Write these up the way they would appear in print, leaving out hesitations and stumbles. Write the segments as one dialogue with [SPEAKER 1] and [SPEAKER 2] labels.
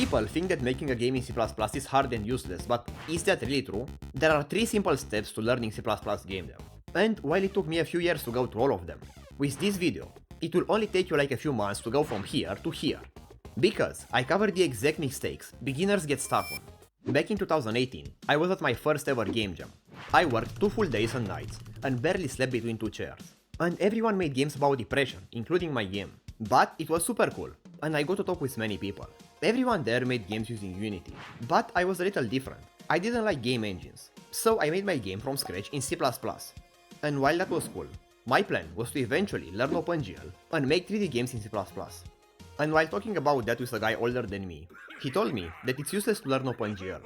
[SPEAKER 1] People think that making a game in C++ is hard and useless, but is that really true? There are 3 simple steps to learning C++ game dev. And while it took me a few years to go through all of them, with this video, it will only take you like a few months to go from here to here. Because I covered the exact mistakes beginners get stuck on. Back in 2018, I was at my first ever game jam. I worked 2 full days and nights, and barely slept between 2 chairs. And everyone made games about depression, including my game. But it was super cool, and I got to talk with many people. Everyone there made games using Unity, but I was a little different. I didn't like game engines, so I made my game from scratch in C++. And while that was cool, my plan was to eventually learn OpenGL and make 3D games in C++. And while talking about that with a guy older than me, he told me that it's useless to learn OpenGL.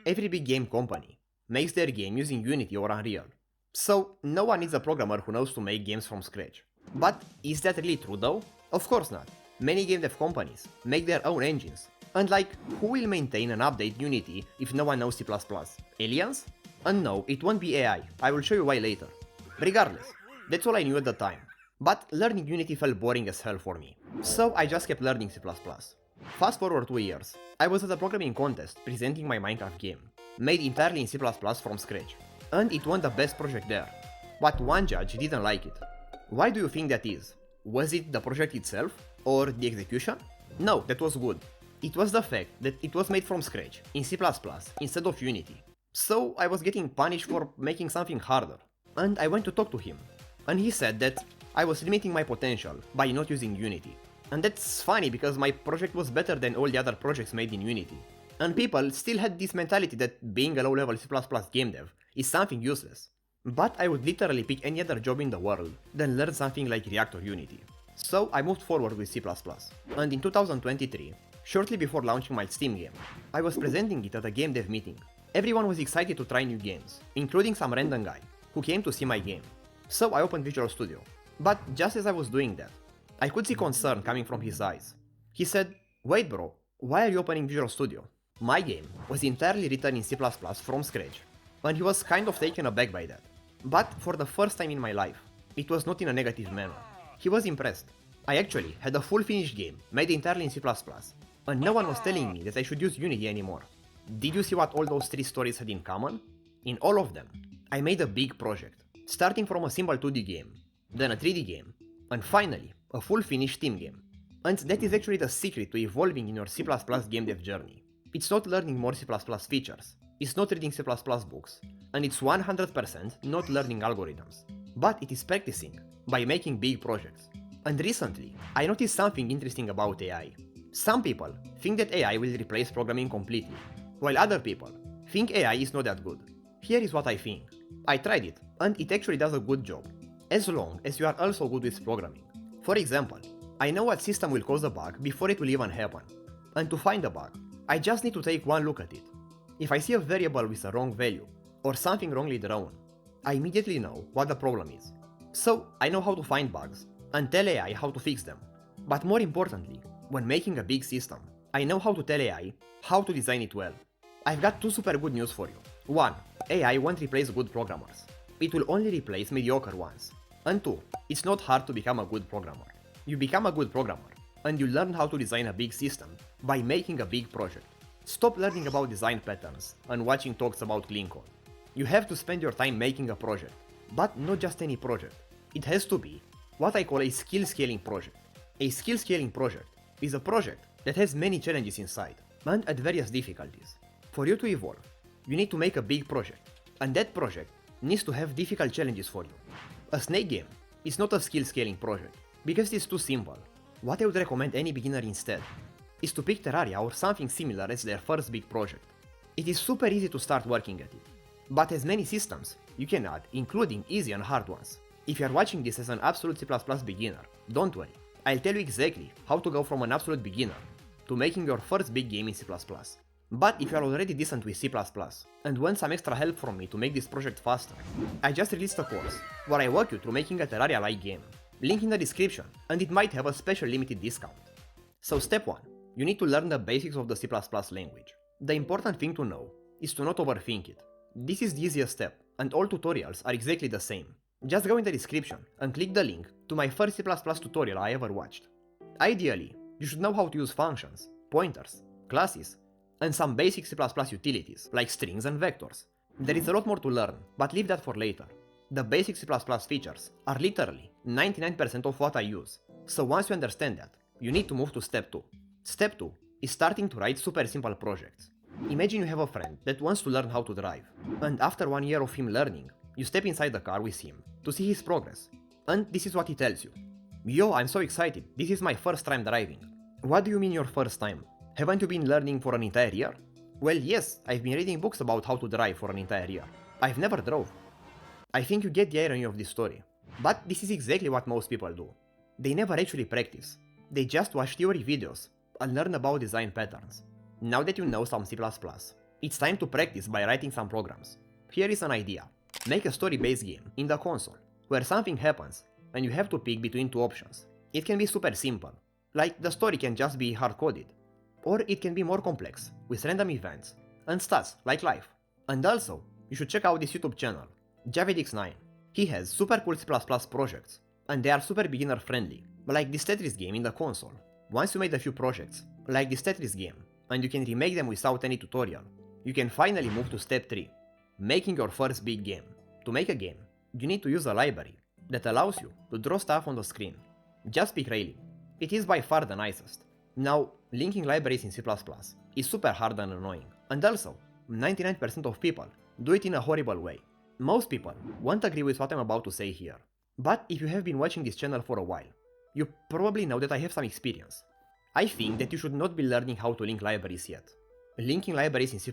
[SPEAKER 1] Every big game company makes their game using Unity or Unreal, so no one needs a programmer who knows to make games from scratch. But is that really true though? Of course not. Many game dev companies make their own engines, and like, who will maintain and update Unity if no one knows C++? Aliens? And no, it won't be AI, I will show you why later. Regardless, that's all I knew at the time. But learning Unity felt boring as hell for me, so I just kept learning C++. Fast forward 2 years, I was at a programming contest presenting my Minecraft game, made entirely in C++ from scratch, and it won the best project there. But one judge didn't like it. Why do you think that is? Was it the project itself? Or the execution? No, that was good. It was the fact that it was made from scratch, in C++ instead of Unity. So I was getting punished for making something harder. And I went to talk to him. And he said that I was limiting my potential by not using Unity. And that's funny because my project was better than all the other projects made in Unity. And people still had this mentality that being a low-level C++ game dev is something useless. But I would literally pick any other job in the world than learn something like React or Unity. So I moved forward with C++. And in 2023, shortly before launching my Steam game, I was presenting it at a game dev meeting. Everyone was excited to try new games, including some random guy who came to see my game. So I opened Visual Studio. But just as I was doing that, I could see concern coming from his eyes. He said, "Wait bro, why are you opening Visual Studio?" My game was entirely written in C++ from scratch, and he was kind of taken aback by that. But for the first time in my life, it was not in a negative manner. He was impressed. I actually had a full finished game made entirely in C++, and no one was telling me that I should use Unity anymore. Did you see what all those 3 stories had in common? In all of them, I made a big project, starting from a simple 2D game, then a 3D game, and finally, a full finished Steam game. And that is actually the secret to evolving in your C++ game dev journey. It's not learning more C++ features, it's not reading C++ books, and it's 100% not learning algorithms, but it is practicing by making big projects. And recently, I noticed something interesting about AI. Some people think that AI will replace programming completely, while other people think AI is not that good. Here is what I think. I tried it, and it actually does a good job, as long as you are also good with programming. For example, I know what system will cause a bug before it will even happen, and to find a bug, I just need to take one look at it. If I see a variable with a wrong value, or something wrongly drawn, I immediately know what the problem is. So I know how to find bugs, and tell AI how to fix them. But more importantly, when making a big system, I know how to tell AI how to design it well. I've got 2 super good news for you. 1. AI won't replace good programmers. It will only replace mediocre ones. And 2. It's not hard to become a good programmer. You become a good programmer, and you learn how to design a big system by making a big project. Stop learning about design patterns and watching talks about clean code. You have to spend your time making a project, but not just any project. It has to be what I call a skill scaling project. A skill scaling project is a project that has many challenges inside, and at various difficulties. For you to evolve, you need to make a big project, and that project needs to have difficult challenges for you. A Snake game is not a skill scaling project, because it's too simple. What I would recommend any beginner instead is to pick Terraria or something similar as their first big project. It is super easy to start working at it, but as many systems you can add, including easy and hard ones. If you are watching this as an absolute C++ beginner, don't worry, I'll tell you exactly how to go from an absolute beginner to making your first big game in C++. But if you are already decent with C++ and want some extra help from me to make this project faster, I just released a course where I walk you through making a Terraria-like game. Link in the description, and it might have a special limited discount. So step 1. You need to learn the basics of the C++ language. The important thing to know is to not overthink it. This is the easiest step, and all tutorials are exactly the same. Just go in the description and click the link to my first C++ tutorial I ever watched. Ideally, you should know how to use functions, pointers, classes, and some basic C++ utilities, like strings and vectors. There is a lot more to learn, but leave that for later. The basic C++ features are literally 99% of what I use, so once you understand that, you need to move to step 2. Step 2 is starting to write super simple projects. Imagine you have a friend that wants to learn how to drive, and after 1 year of him learning, you step inside the car with him to see his progress, and this is what he tells you. Yo, I'm so excited, this is my first time driving. What do you mean your first time? Haven't you been learning for an entire year? Well, yes, I've been reading books about how to drive for an entire year. I've never drove. I think you get the irony of this story. But this is exactly what most people do. They never actually practice. They just watch theory videos and learn about design patterns. Now that you know some C++, it's time to practice by writing some programs. Here is an idea. Make a story-based game in the console, where something happens and you have to pick between two options. It can be super simple, like the story can just be hard-coded. Or it can be more complex, with random events and stats like life. And also, you should check out this YouTube channel, JavidX9. He has super cool C++ projects, and they are super beginner friendly, like this Tetris game in the console. Once you made a few projects, like this Tetris game, and you can remake them without any tutorial, you can finally move to step 3, making your first big game. To make a game, you need to use a library that allows you to draw stuff on the screen. Just pick Rayleigh. It is by far the nicest. Now, linking libraries in C++ is super hard and annoying, and also, 99% of people do it in a horrible way. Most people won't agree with what I'm about to say here, but if you have been watching this channel for a while, you probably know that I have some experience. I think that you should not be learning how to link libraries yet. Linking libraries in C++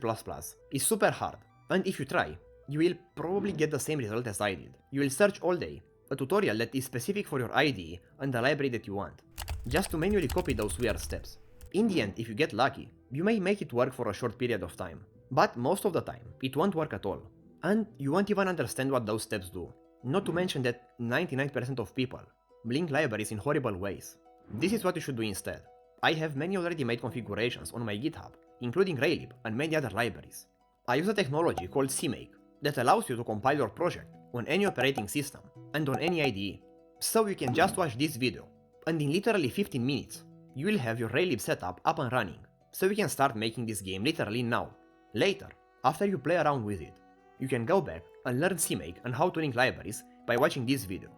[SPEAKER 1] is super hard, and if you try, you will probably get the same result as I did. You will search all day a tutorial that is specific for your IDE and the library that you want, just to manually copy those weird steps. In the end, if you get lucky, you may make it work for a short period of time, but most of the time, it won't work at all, and you won't even understand what those steps do. Not to mention that 99% of people link libraries in horrible ways. This is what you should do instead. I have many already made configurations on my GitHub, including Raylib and many other libraries. I use a technology called CMake that allows you to compile your project on any operating system and on any IDE. So you can just watch this video, and in literally 15 minutes, you will have your Raylib setup up and running, so you can start making this game literally now. Later, after you play around with it, you can go back and learn CMake and how to link libraries by watching this video.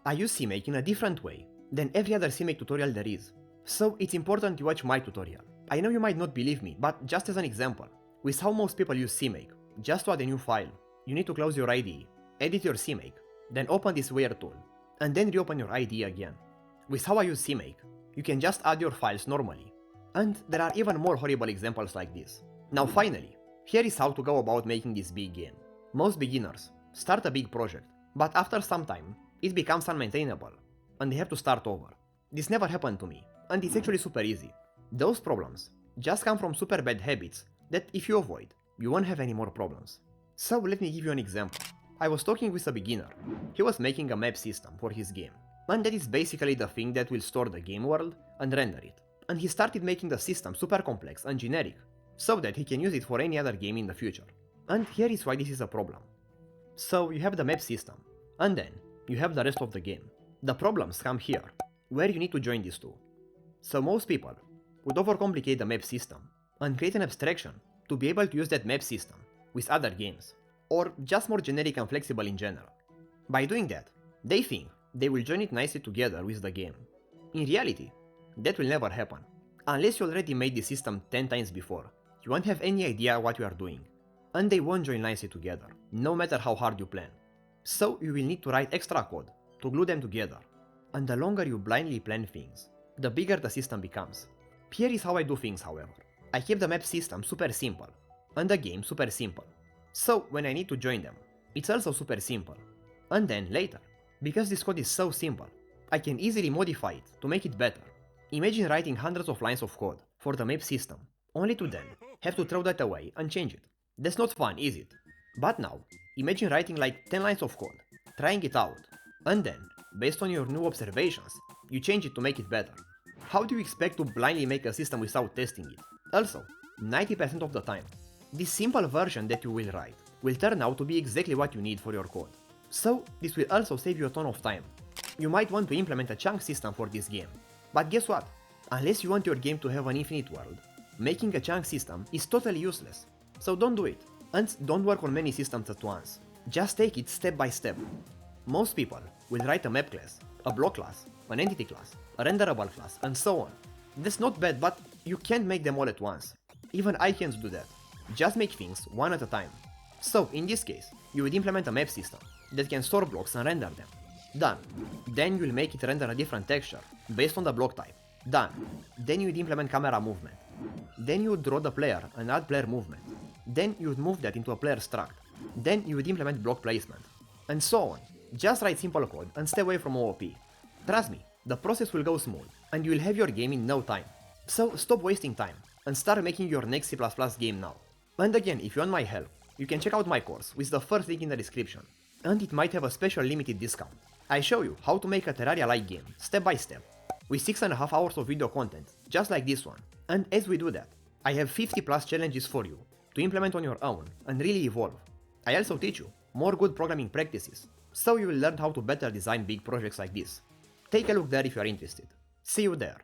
[SPEAKER 1] I use CMake in a different way than every other CMake tutorial there is, so it's important you watch my tutorial. I know you might not believe me, but just as an example, with how most people use CMake, just to add a new file, you need to close your IDE, edit your CMake, then open this weird tool, and then reopen your IDE again. With how I use CMake, you can just add your files normally, and there are even more horrible examples like this. Now finally, here is how to go about making this big game. Most beginners start a big project, but after some time, it becomes unmaintainable, and they have to start over. This never happened to me, and it's actually super easy. Those problems just come from super bad habits that if you avoid, you won't have any more problems. So let me give you an example. I was talking with a beginner. He was making a map system for his game, and that is basically the thing that will store the game world and render it. And he started making the system super complex and generic, so that he can use it for any other game in the future. And here is why this is a problem. So you have the map system, and then you have the rest of the game. The problems come here, where you need to join these two. So most people would overcomplicate the map system and create an abstraction to be able to use that map system with other games, or just more generic and flexible in general. By doing that, they think they will join it nicely together with the game. In reality, that will never happen. Unless you already made the system 10 times before, you won't have any idea what you are doing, and they won't join nicely together, no matter how hard you plan. So you will need to write extra code to glue them together, and the longer you blindly plan things, the bigger the system becomes. Here is how I do things, however. I keep the map system super simple, and the game super simple. So when I need to join them, it's also super simple. And then later, because this code is so simple, I can easily modify it to make it better. Imagine writing hundreds of lines of code for the map system, only to then have to throw that away and change it. That's not fun, is it? But now, imagine writing like 10 lines of code, trying it out, and then, based on your new observations, you change it to make it better. How do you expect to blindly make a system without testing it? Also, 90% of the time, this simple version that you will write will turn out to be exactly what you need for your code. So, this will also save you a ton of time. You might want to implement a chunk system for this game, but guess what? Unless you want your game to have an infinite world, Making a chunk system is totally useless, so don't do it. And don't work on many systems at once. Just take it step by step. Most people will write a map class, a block class, an entity class, a renderable class, and so on. That's not bad, but you can't make them all at once. Even I can't do that. Just make things one at a time. So, in this case, you would implement a map system that can store blocks and render them. Done. Then you'll make it render a different texture, based on the block type. Done. Then you'd implement camera movement. Then you would draw the player and add player movement. Then you would move that into a player struct. Then you would implement block placement. And so on. Just write simple code and stay away from OOP. Trust me, the process will go smooth, and you will have your game in no time. So stop wasting time, and start making your next C++ game now. And again, if you want my help, you can check out my course with the first link in the description, and it might have a special limited discount. I show you how to make a Terraria-like game, step by step, with 6.5 hours of video content, just like this one. And as we do that, I have 50 plus challenges for you, to implement on your own, and really evolve. I also teach you more good programming practices, so you will learn how to better design big projects like this. Take a look there if you are interested. See you there.